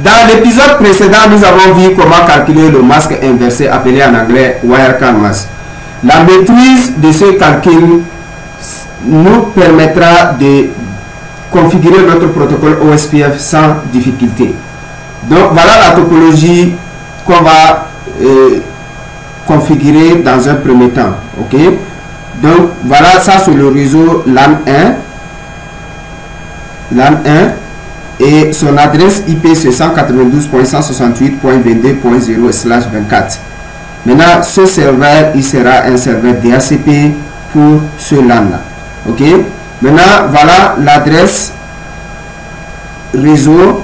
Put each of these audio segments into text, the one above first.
Dans l'épisode précédent, nous avons vu comment calculer le masque inversé appelé en anglais Wirecard Mask. La maîtrise de ce calcul nous permettra de configurer notre protocole OSPF sans difficulté. Donc voilà la topologie qu'on va configurer dans un premier temps. Ok, donc voilà, ça c'est le réseau LAN 1 et son adresse IP c'est 192.168.22.0/24. Maintenant ce serveur il sera un serveur DHCP pour ce LAN là. Ok, maintenant voilà l'adresse réseau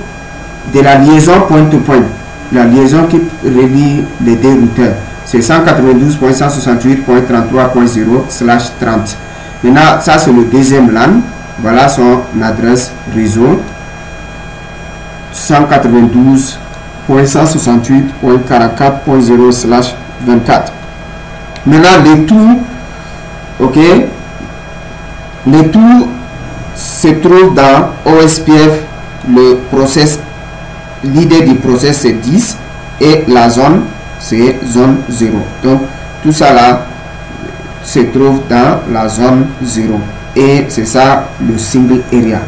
de la liaison point-to-point, la liaison qui relie les deux routeurs, c'est 192.168.33.0/30. Maintenant ça c'est le deuxième LAN, voilà son adresse réseau 192.168.44.0/24. maintenant le tout, ok, le tout se trouve dans OSPF. Le process, l'idée du process c'est 10 et la zone c'est zone 0. Donc tout ça là se trouve dans la zone 0 et c'est ça le single area.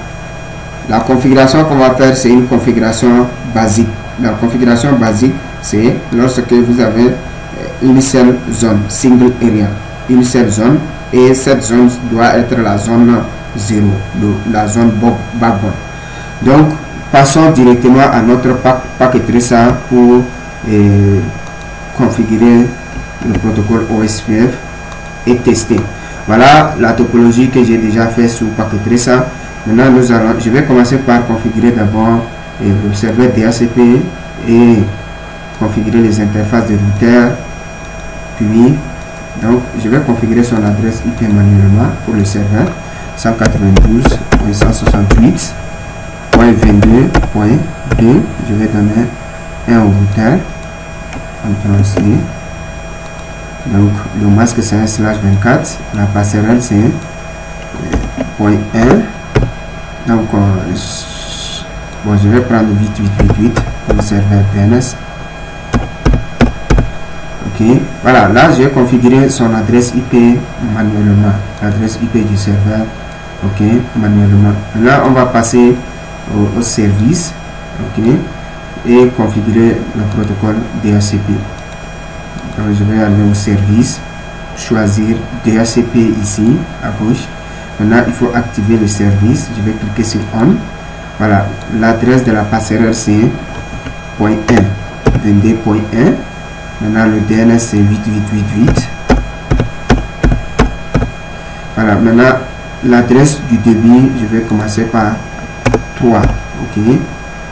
La configuration qu'on va faire c'est une configuration basique. La configuration basique c'est lorsque vous avez une seule zone, single area, une seule zone, et cette zone doit être la zone 0, la zone backbone. Donc passons directement à notre paqueterie pour configurer le protocole OSPF et tester. Voilà la topologie que j'ai déjà fait sous paqueterie. Maintenant je vais commencer par configurer d'abord le serveur DHCP et configurer les interfaces de routeur, puis donc je vais configurer son adresse IP manuellement pour le serveur 192.168.22.2. je vais donner un au routeur, CTRL-C. donc le masque c'est un /24, la passerelle c'est .1. donc bon, je vais prendre 8888 pour le serveur DNS. Ok, voilà, là j'ai configuré son adresse IP manuellement, l'adresse IP du serveur, ok, manuellement. Là on va passer au service, ok, et configurer le protocole DHCP. Donc je vais aller au service, choisir DHCP ici à gauche. Maintenant il faut activer le service, je vais cliquer sur on. Voilà, l'adresse de la passerelle c'est .1, 22.1. Maintenant le DNS c'est 8888. Voilà, maintenant l'adresse du débit, je vais commencer par 3. Ok,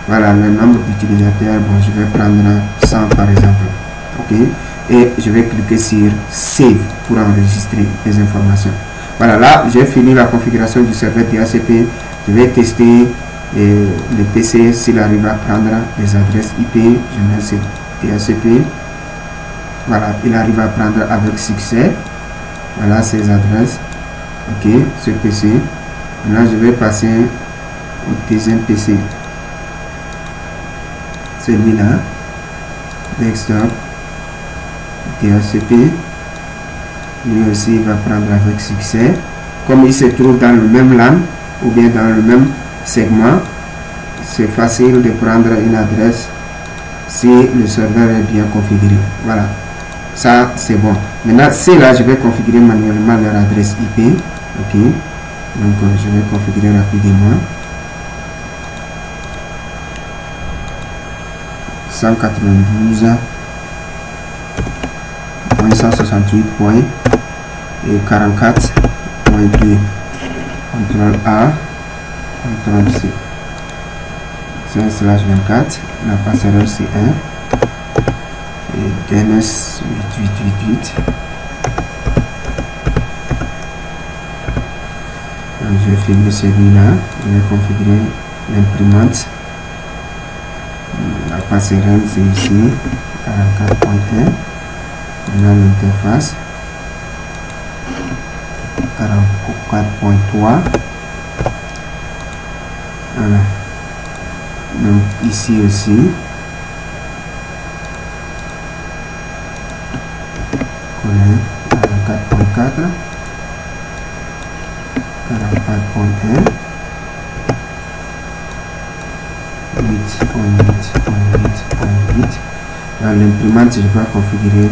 voilà le nombre d'utilisateurs. Bon, je vais prendre 100 par exemple. Ok, et je vais cliquer sur save pour enregistrer les informations. Voilà, là j'ai fini la configuration du serveur DHCP. Je vais tester le PC s'il arrive à prendre les adresses IP. Je mets sur DHCP. Voilà, il arrive à prendre avec succès. Voilà ces adresses. Ok, ce PC. Maintenant je vais passer au deuxième PC, celui-là, desktop, DHCP. Lui aussi il va prendre avec succès. Comme il se trouve dans le même LAN ou bien dans le même segment, c'est facile de prendre une adresse si le serveur est bien configuré. Voilà, ça c'est bon. Maintenant c'est là je vais configurer manuellement leur adresse IP. Ok, donc je vais configurer rapidement 192.168.44.2. CTRL A, CTRL C. C'est /24, la passerelle c'est 1 et DNS 8888. Donc je vais finir celui-là, je vais configurer l'imprimante. La passerelle c'est ici 44.1. Maintenant l'interface 44.3. Voilà. Donc ici aussi, coller 44.4, 44.1, 8.8.8.8. Dans l'imprimante, je vais configurer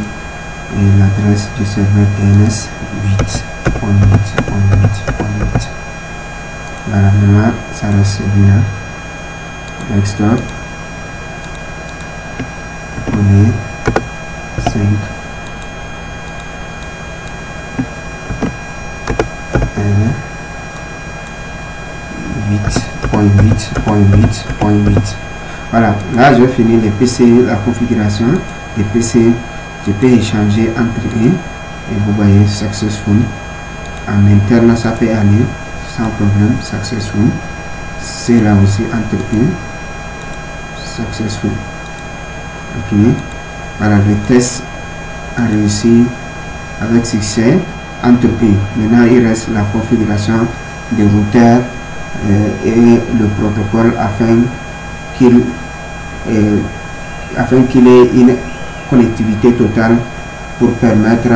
l'adresse du serveur DNS 8.8.8.8. Voilà, maintenant ça reste celui-là. Desktop, coller 5, 8.8.8.8. Voilà, là je vais finir les PC, la configuration des PC. Je peux échanger entre eux et vous voyez successful. En interne ça peut aller sans problème, successful. C'est là aussi entre eux, successful. Ok, voilà, le test a réussi avec succès entre eux. Maintenant il reste la configuration des routeurs et le protocole afin qu'il ait une connectivité totale pour permettre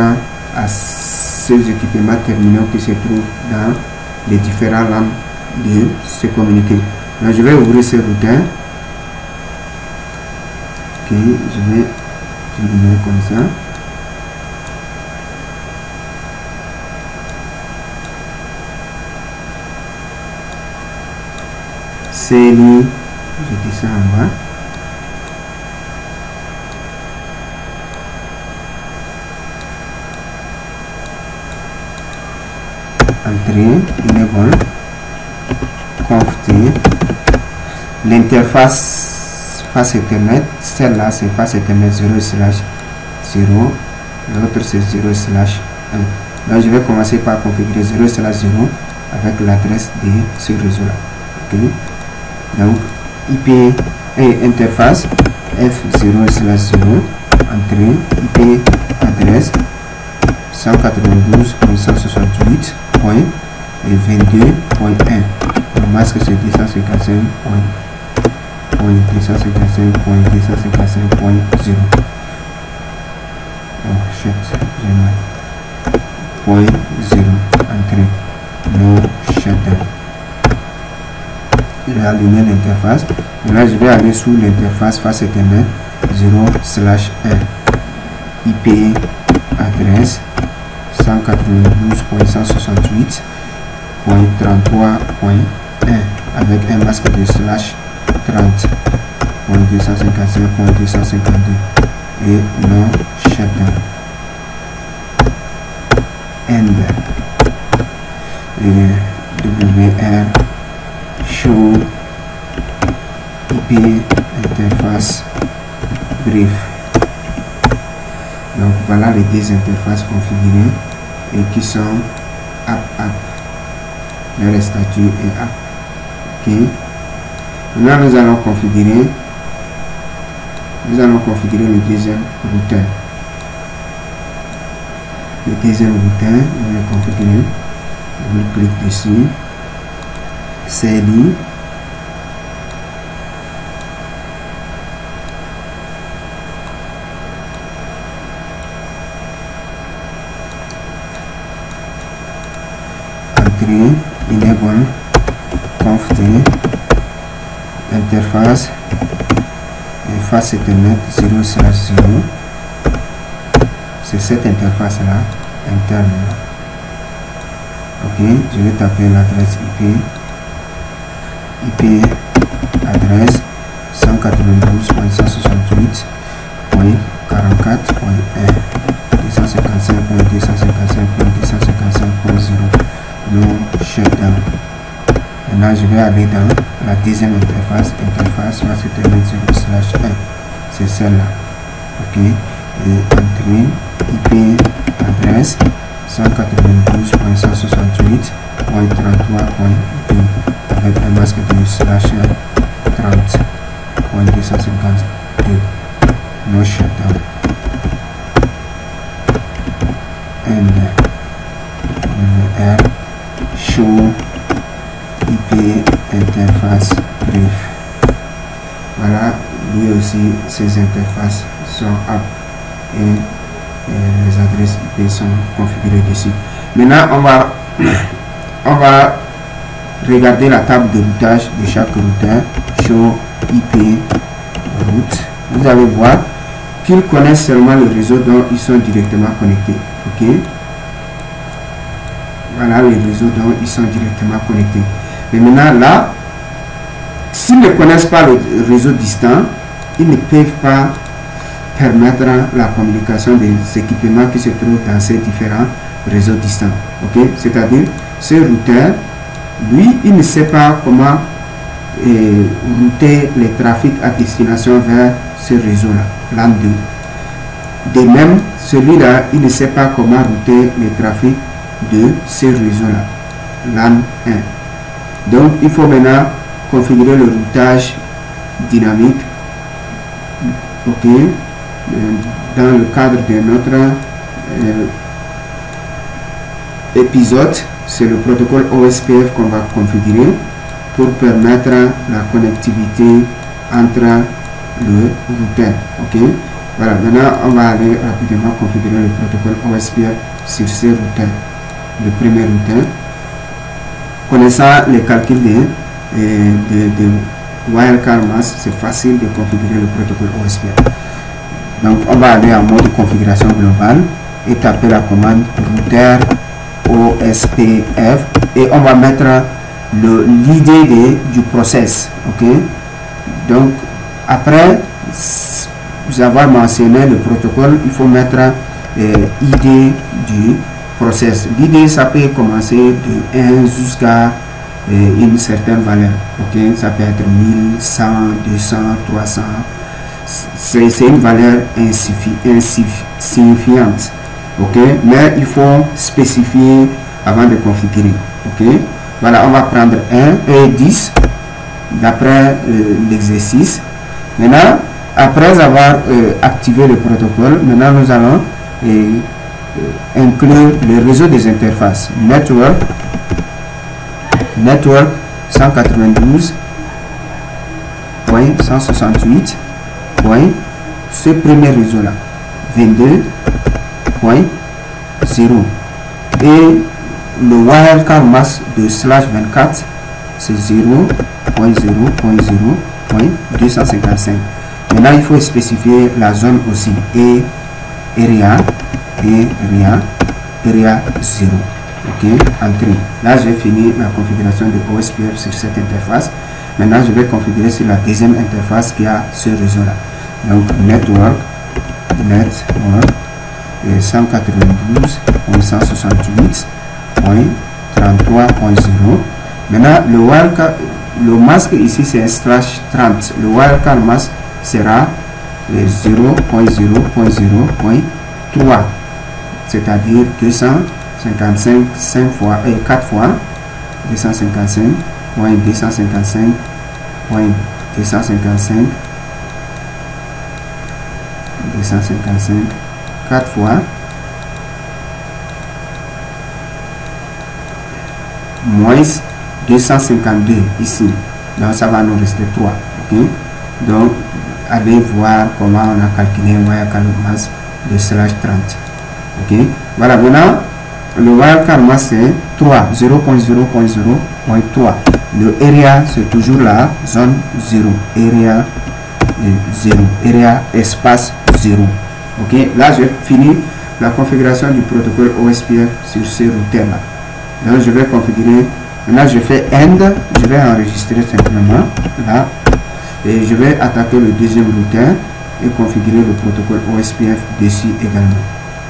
à ces équipements terminaux qui se trouvent dans les différents LAN de se communiquer. Donc, je vais ouvrir ce routeur. Ok, je vais terminer comme ça. CLI, je descends en bas. Entrée, enable, conf-t, l'interface face Ethernet, celle-là c'est face Ethernet 0/0, l'autre c'est 0/1. Donc je vais commencer par configurer 0/0 avec l'adresse de ce réseau-là. Ok, donc IP et interface F0/0, entrée, IP adresse 192.168.22.1. Le masque c'est 255.255.255.0. Oh shit, j'ai mal. .0, entrée, no shutdown. J'ai allumé l'interface. Là je vais aller sous l'interface face Ethernet 0/1. IP adresse 192.168.33.1 avec un masque de /30.255.252 et no shutdown. End WR show IP interface brief. Donc voilà les deux interfaces configurées et qui sont app. Leur statut est app. Ok. Maintenant nous allons configurer le deuxième routeur. Le deuxième routeur, on va le configurer. On clique dessus. CLI. Enable, conf-t, interface et face Ethernet 0/0. C'est cette interface là interne. Ok, je vais taper l'adresse IP adresse 192.168.44.1 255.255.255.0. no shutdown. Maintenant je vais aller dans la deuxième interface face Ethernet 0/1. C'est celle-là. Ok, et entrée IP adresse 192.168.33.2 avec un masque de /30.252. no shutdown. And show IP interface brief. Voilà, lui aussi, ses interfaces sont up et les adresses IP sont configurées dessus. Maintenant, on va regarder la table de routage de chaque routeur. Show IP route. Vous allez voir qu'ils connaissent seulement le réseau dont ils sont directement connectés. Ok, voilà les réseaux dont ils sont directement connectés. Mais maintenant là, s'ils ne connaissent pas le réseau distant, ils ne peuvent pas permettre la communication des équipements qui se trouvent dans ces différents réseaux distants. Ok, c'est-à-dire ce routeur, lui, il ne sait pas comment router les trafics à destination vers ce réseau-là, LAN 2. De même, celui-là, il ne sait pas comment router les trafics de ce réseau-là, LAN 1. Donc, il faut maintenant configurer le routage dynamique. Ok, dans le cadre de notre épisode, c'est le protocole OSPF qu'on va configurer pour permettre la connectivité entre le routeur. Ok, voilà, maintenant on va aller rapidement configurer le protocole OSPF sur ces routeurs. Le premier routeur, connaissant les calculs de wildcard mask, c'est facile de configurer le protocole OSPF. Donc on va aller en mode configuration globale et taper la commande routeur OSPF et on va mettre l'ID du process. Ok, donc après avoir mentionné le protocole, il faut mettre ID du process. L'ID, ça peut commencer de 1 jusqu'à une certaine valeur. Ok, ça peut être 1000, 100, 200, 300. C'est une valeur insignifiante. Ok, mais il faut spécifier avant de configurer. Ok, voilà, on va prendre 1 et 10 d'après l'exercice. Maintenant, après avoir activé le protocole, maintenant nous allons inclure le réseau des interfaces. Network 192.168. Ce premier réseau là 22.0 et le wildcard mask de /24 c'est 0.0.0.255. Maintenant il faut spécifier la zone aussi et area 0. Ok, entrée. Là j'ai fini la configuration de OSPF sur cette interface. Maintenant je vais configurer sur la deuxième interface qui a ce réseau là. Donc network 192.168.33.0. Maintenant le masque ici c'est /30. Le wildcard mask sera 0.0.0.3, c'est-à-dire 255 4 fois 255.255.255 4 fois moins 252 ici, donc ça va nous rester 3. Ok, donc allez voir comment on a calculé wildcard mask de /30. Ok, voilà, maintenant le wildcard mask c'est 3, 0.0.0.3. le area c'est toujours la zone 0, area 0, area espace 0. Ok, là je finis la configuration du protocole OSPF sur ce routeur là. Donc je vais configurer, maintenant je fais end, je vais enregistrer simplement là et je vais attaquer le deuxième routeur et configurer le protocole OSPF dessus également.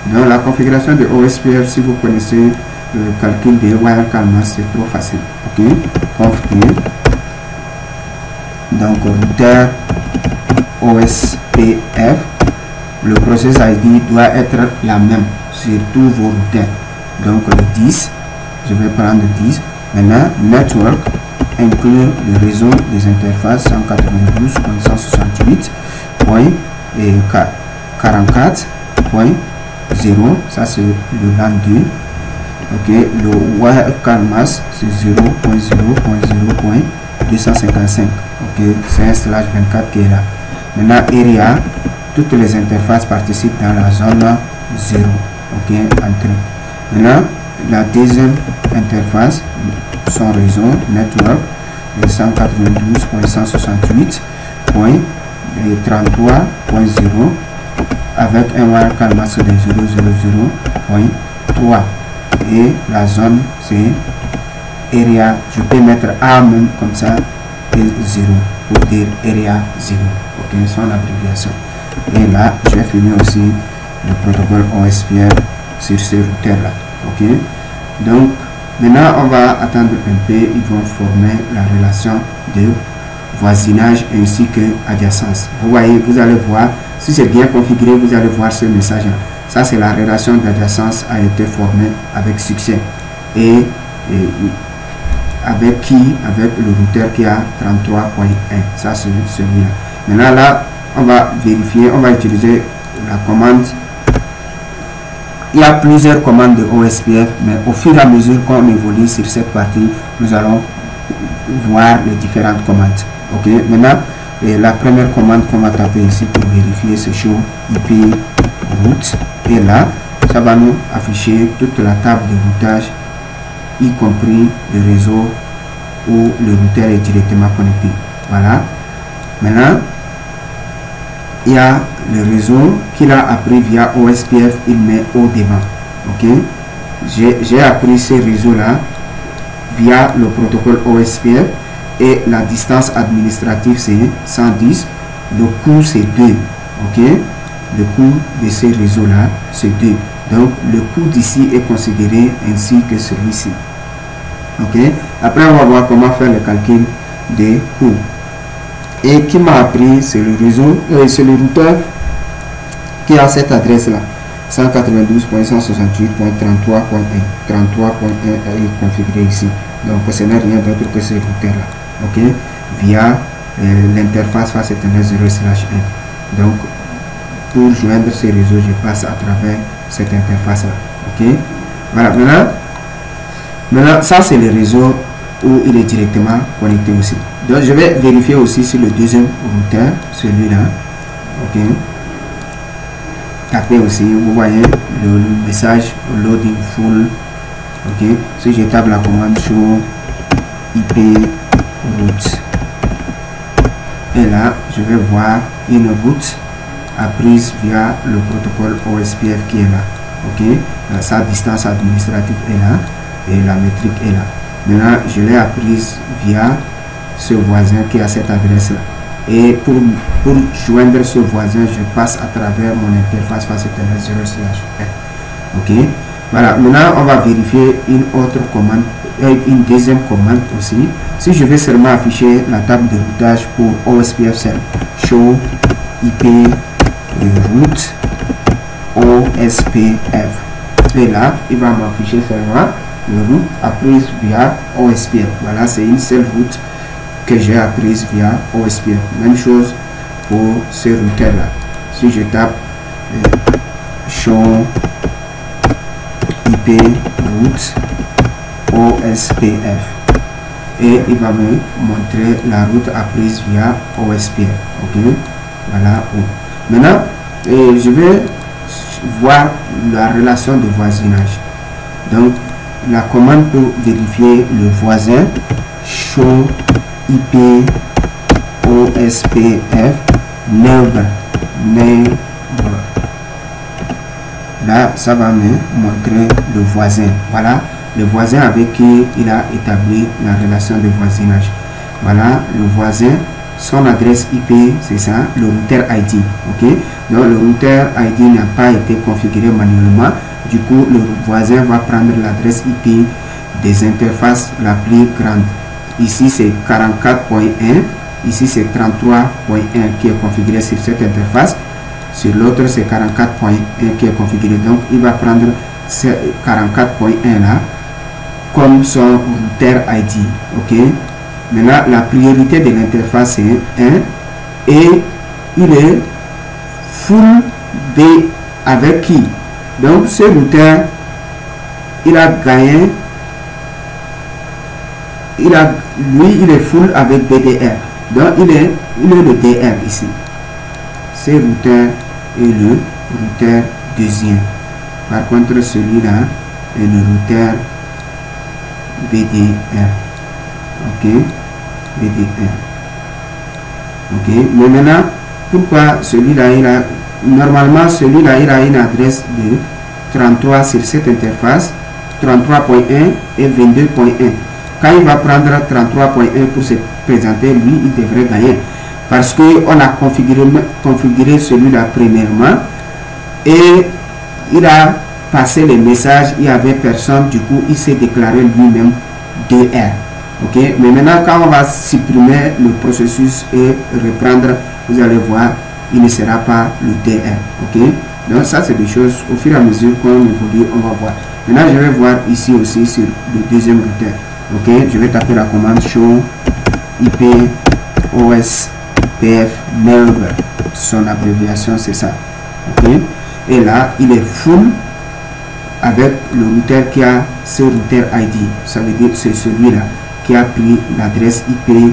Donc la configuration de OSPF, si vous connaissez le calcul des wildcard mask, c'est trop facile. Ok, configurer donc routeur OSPF, le process ID doit être la même sur tous vos routeurs. Donc le 10, je vais prendre 10. Maintenant network, inclure le réseau des interfaces 192.168.44.0, ça c'est le LAN 2. Ok, le wildcard mask c'est 0.0.0.0.3. 255. Ok, c'est un /24 qui est là. Maintenant, area, toutes les interfaces participent dans la zone 0. Ok, entrée. Maintenant, la deuxième interface, son réseau network, 192.168.33.0 avec un wire calmax de 0.0.3 et la zone c'est area. Je peux mettre A même comme ça et 0 pour dire area 0. Ok, son abréviation. Et là, j'ai fini aussi le protocole OSPF sur ce routeur là. Ok, donc maintenant on va attendre un peu, ils vont former la relation de voisinage ainsi que adjacence. Vous voyez, vous allez voir, si c'est bien configuré, vous allez voir ce message là. Ça c'est la relation d'adjacence a été formée avec succès. Et avec qui? Avec le routeur qui a 33.1. Ça c'est celui-là. Maintenant là, on va vérifier, on va utiliser la commande. Il y a plusieurs commandes de OSPF, mais au fur et à mesure qu'on évolue sur cette partie, nous allons voir les différentes commandes. Ok, maintenant, la première commande qu'on va taper ici pour vérifier ce show IP route. Et là, ça va nous afficher toute la table de routage, y compris le réseau où le routeur est directement connecté. Voilà. Maintenant, il y a le réseau qu'il a appris via OSPF, il met au devant. Ok, j'ai appris ce réseau là via le protocole OSPF et la distance administrative c'est 110. Le coût c'est 2. Ok, le coût de ce réseau là c'est 2. Donc le coût d'ici est considéré ainsi que celui-ci. Ok, après on va voir comment faire le calcul des coûts. Et qui m'a appris, c'est le réseau, c'est le routeur qui a cette adresse là, 192.168.33.1. 33.1 est configuré ici. Donc ce n'est rien d'autre que ce routeur là. Ok, via l'interface face Ethernet 0/1. Donc pour joindre ce réseau, je passe à travers cette interface là. Ok, voilà. Maintenant ça c'est le réseau où il est directement connecté aussi. Donc je vais vérifier aussi sur le deuxième routeur, celui-là. Ok, tapez aussi, vous voyez le message loading full. Ok, si je tape la commande show IP route, et là je vais voir une route apprise via le protocole OSPF qui est là. Ok, sa distance administrative est là et la métrique est là. Maintenant je l'ai apprise via ce voisin qui a cette adresse là, et pour joindre ce voisin je passe à travers mon interface face Ethernet 0/1. Ok, voilà. Maintenant on va vérifier une autre commande, une deuxième commande aussi. Si je vais seulement afficher la table de routage pour OSPF seul, show IP route OSPF, et là il va m'afficher seulement le route apprise via OSPF. Voilà, c'est une seule route que j'ai apprise via OSPF. Même chose pour ce routeur là. Si je tape show IP route OSPF, et il va me montrer la route apprise via OSPF. Ok, voilà. Maintenant je vais voir la relation de voisinage. Donc la commande pour vérifier le voisin, show IP OSPF neighbor. Là ça va me montrer le voisin. Voilà le voisin avec qui il a établi la relation de voisinage. Voilà le voisin, son adresse IP c'est ça, le routeur ID. Ok, donc le routeur ID n'a pas été configuré manuellement. Du coup le voisin va prendre l'adresse IP des interfaces la plus grande. Ici c'est 44.1, ici c'est 33.1 qui est configuré sur cette interface, sur l'autre c'est 44.1 qui est configuré. Donc il va prendre ce 44.1 là comme son routeur ID. Ok, maintenant la priorité de l'interface c'est 1 et il est full B avec qui? Donc ce routeur il a gagné lui, il est full avec BDR. Donc, il est le DR ici. C'est routeur et le routeur deuxième. Par contre, celui-là est le routeur BDR. Ok, BDR. Ok, mais maintenant, pourquoi celui-là, normalement, celui-là, il a une adresse de 33 sur cette interface, 33.1 et 22.1. Quand il va prendre 33.1 pour se présenter, lui, il devrait gagner. Parce qu'on a configuré celui-là premièrement et il a passé les messages, il n'y avait personne, du coup, il s'est déclaré lui-même DR. Ok, mais maintenant, quand on va supprimer le processus et reprendre, vous allez voir, il ne sera pas le DR. Ok, donc ça, c'est des choses, au fur et à mesure qu'on évolue, on va voir. Maintenant, je vais voir ici aussi sur le deuxième routeur. Ok, je vais taper la commande show IP OSPF neighbor. Son abréviation, c'est ça. Ok, et là, il est full avec le routeur qui a ce routeur ID. Ça veut dire que c'est celui-là qui a pris l'adresse IP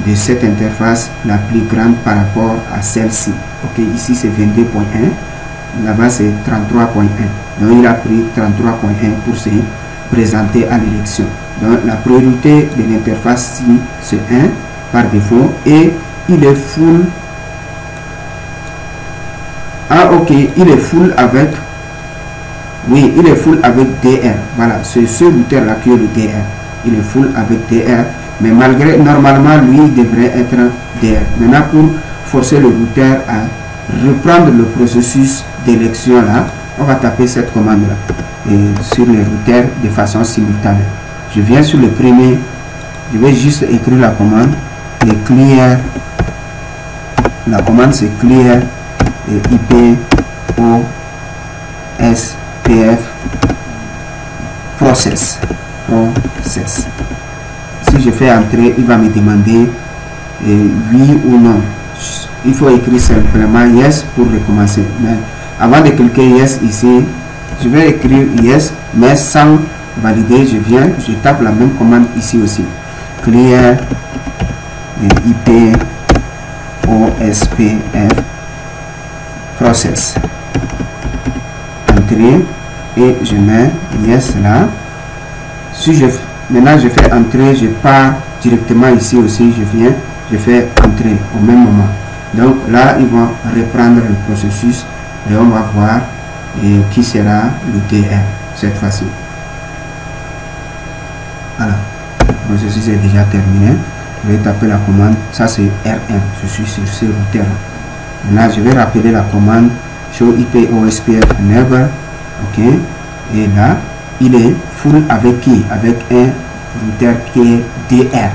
de cette interface la plus grande par rapport à celle-ci. Ok, ici c'est 22.1, là-bas c'est 33.1. Donc il a pris 33.1 pour se présenter à l'élection. Donc la priorité de l'interface ici c'est 1 par défaut et il est full. Ah ok, il est full avec, oui, il est full avec DR. Voilà, c'est ce routeur là qui est le DR. Il est full avec DR, mais malgré, normalement, lui, il devrait être DR. Maintenant, pour forcer le routeur à reprendre le processus d'élection là, on va taper cette commande là, et sur les routeurs de façon simultanée. Je viens sur le premier, je vais juste écrire la commande, et clear, la commande c'est clear, et IP OSPF process. Si je fais entrer, il va me demander oui ou non. Il faut écrire simplement yes pour recommencer. Mais avant de cliquer yes ici, je vais écrire yes, mais sans valider. Je tape la même commande ici aussi. Clear IP OSPF process. Entrer et je mets yes là. Si maintenant je fais entrer, je pars directement ici aussi, je fais entrer au même moment. Donc là, ils vont reprendre le processus et on va voir qui sera le DR cette fois-ci. Voilà, le processus est déjà terminé. Je vais taper la commande, ça c'est R1, je suis sur ce routeur là. Maintenant, je vais rappeler la commande show IP OSPF neighbor, ok, et là, il est full avec qui? Avec un routeur qui est DR.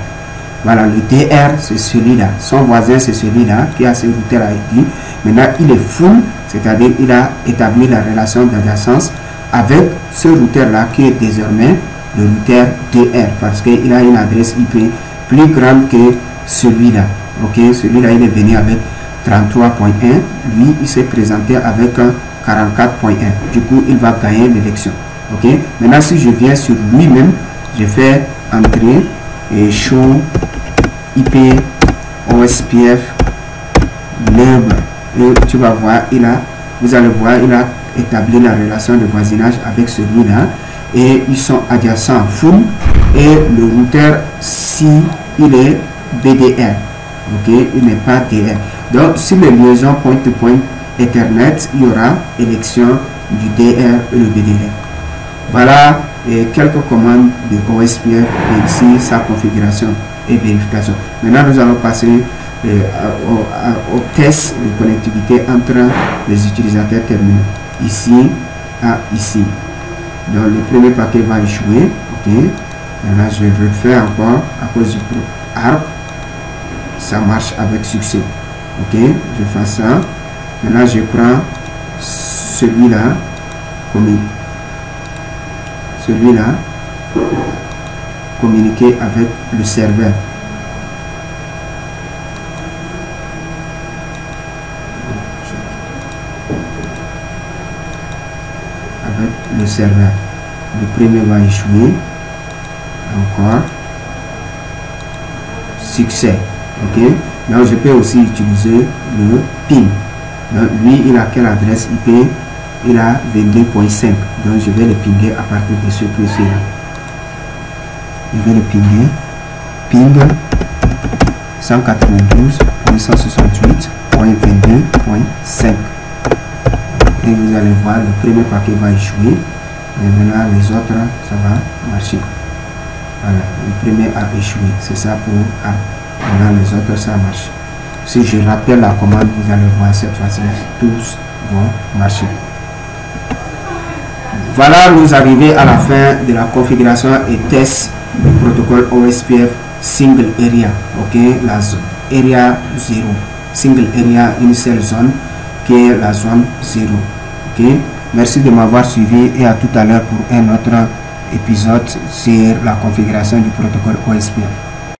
Voilà, le DR c'est celui-là. Son voisin c'est celui-là qui a ce routeur ID. Maintenant il est full, c'est-à-dire il a établi la relation d'adjacence avec ce routeur-là qui est désormais le routeur DR parce qu'il a une adresse IP plus grande que celui-là. Ok, celui-là il est venu avec 33.1. Lui il s'est présenté avec un 44.1. Du coup il va gagner l'élection. Ok, maintenant si je viens sur lui-même, je fais entrer et show IP OSPF neighbor et tu vas voir, vous allez voir, il a établi la relation de voisinage avec celui-là et ils sont adjacents full et le routeur si il est BDR, ok, il n'est pas DR. Donc sur les liaisons point-to-point Ethernet, il y aura élection du DR et le BDR. Voilà quelques commandes de OSPF et ici sa configuration et vérification. Maintenant nous allons passer au test de connectivité entre les utilisateurs terminaux ici à ici. Donc le premier paquet va échouer. Ok, maintenant je vais refaire encore à cause du ARP. Ça marche avec succès. Ok, je fais ça. Maintenant je prends celui-là comme celui-là, communiquer avec le serveur. Avec le serveur. Le premier va échouer. Encore. succès. Ok, donc je peux aussi utiliser le ping. Donc lui il a quelle adresse IP? Il a 22.5, donc je vais le pinguer à partir de ce PC là. Je vais le pinguer, ping 192.168.22.5 et vous allez voir le premier paquet va échouer. Maintenant les autres ça va marcher. Voilà, le premier a échoué, c'est ça pour A. Maintenant les autres ça marche. Si je rappelle la commande, vous allez voir cette fois-ci tous vont marcher. Voilà, nous arrivons à la fin de la configuration et test du protocole OSPF Single Area. Ok, la zone Area 0, Single Area, une seule zone qui est la zone 0. Ok, merci de m'avoir suivi et à tout à l'heure pour un autre épisode sur la configuration du protocole OSPF.